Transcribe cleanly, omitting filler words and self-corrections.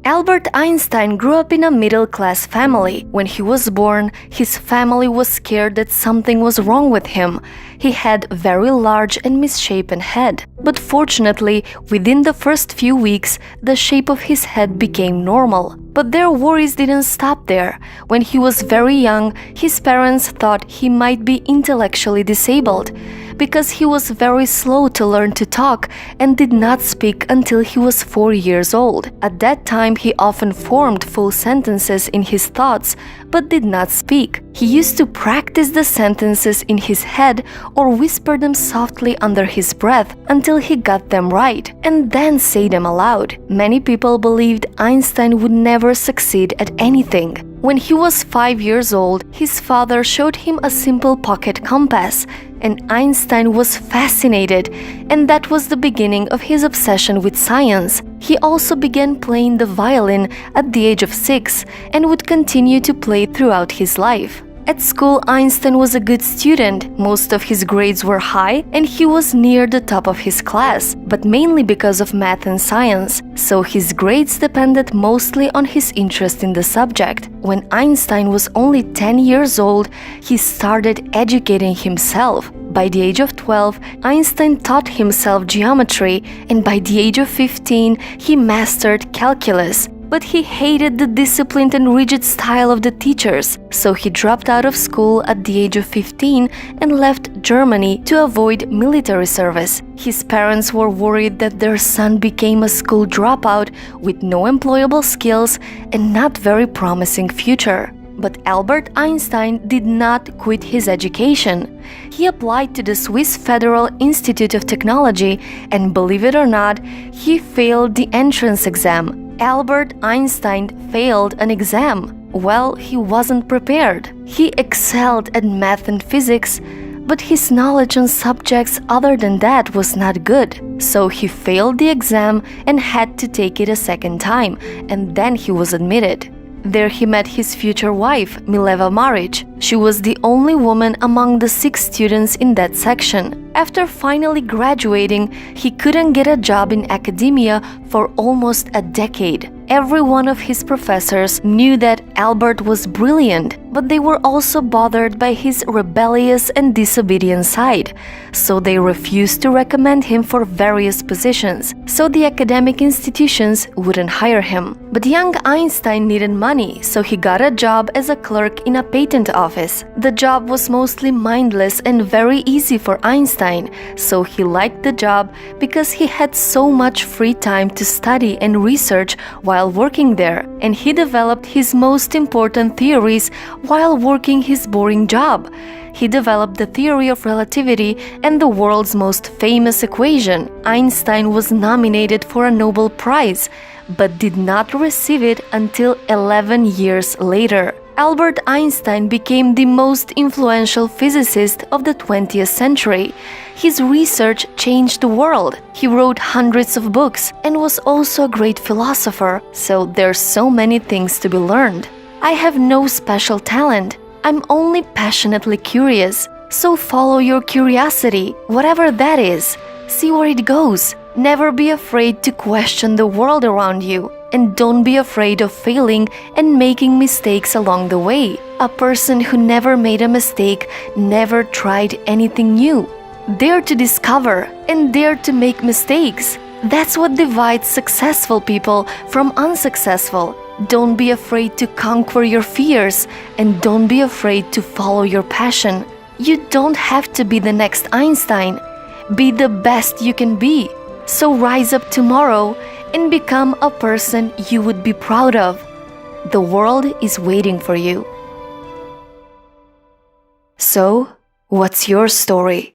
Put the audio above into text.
Albert Einstein grew up in a middle-class family. When he was born, his family was scared that something was wrong with him. He had a very large and misshapen head. But fortunately, within the first few weeks, the shape of his head became normal. But their worries didn't stop there. When he was very young, his parents thought he might be intellectually disabled, because he was very slow to learn to talk and did not speak until he was 4 years old. At that time, he often formed full sentences in his thoughts, but did not speak. He used to practice the sentences in his head or whisper them softly under his breath until he got them right, and then say them aloud. Many people believed Einstein would never succeed at anything. When he was 5 years old, his father showed him a simple pocket compass, and Einstein was fascinated, and that was the beginning of his obsession with science. He also began playing the violin at the age of 6 and would continue to play throughout his life. At school, Einstein was a good student. Most of his grades were high and he was near the top of his class, but mainly because of math and science, so his grades depended mostly on his interest in the subject. When Einstein was only 10 years old, he started educating himself. By the age of 12, Einstein taught himself geometry, and by the age of 15, he mastered calculus. But he hated the disciplined and rigid style of the teachers, so he dropped out of school at the age of 15 and left Germany to avoid military service. His parents were worried that their son became a school dropout with no employable skills and not very promising future. But Albert Einstein did not quit his education. He applied to the Swiss Federal Institute of Technology, and believe it or not, he failed the entrance exam. Albert Einstein failed an exam. Well, he wasn't prepared. He excelled at math and physics, but his knowledge on subjects other than that was not good. So he failed the exam and had to take it a second time, and then he was admitted. There he met his future wife, Mileva Maric. She was the only woman among the 6 students in that section. After finally graduating, he couldn't get a job in academia for almost a decade. Every one of his professors knew that Albert was brilliant, but they were also bothered by his rebellious and disobedient side, so they refused to recommend him for various positions, so the academic institutions wouldn't hire him. But young Einstein needed money, so he got a job as a clerk in a patent office. The job was mostly mindless and very easy for Einstein, so he liked the job because he had so much free time to study and research while working there, and he developed his most important theories while working his boring job. He developed the theory of relativity and the world's most famous equation. Einstein was nominated for a Nobel Prize, but did not receive it until 11 years later. Albert Einstein became the most influential physicist of the 20th century. His research changed the world. He wrote hundreds of books and was also a great philosopher, so there's so many things to be learned. I have no special talent. I'm only passionately curious. So follow your curiosity, whatever that is. See where it goes. Never be afraid to question the world around you. And don't be afraid of failing and making mistakes along the way. A person who never made a mistake never tried anything new. Dare to discover and dare to make mistakes. That's what divides successful people from unsuccessful. Don't be afraid to conquer your fears, and don't be afraid to follow your passion. You don't have to be the next Einstein. Be the best you can be. So rise up tomorrow and become a person you would be proud of. The world is waiting for you. So, what's your story?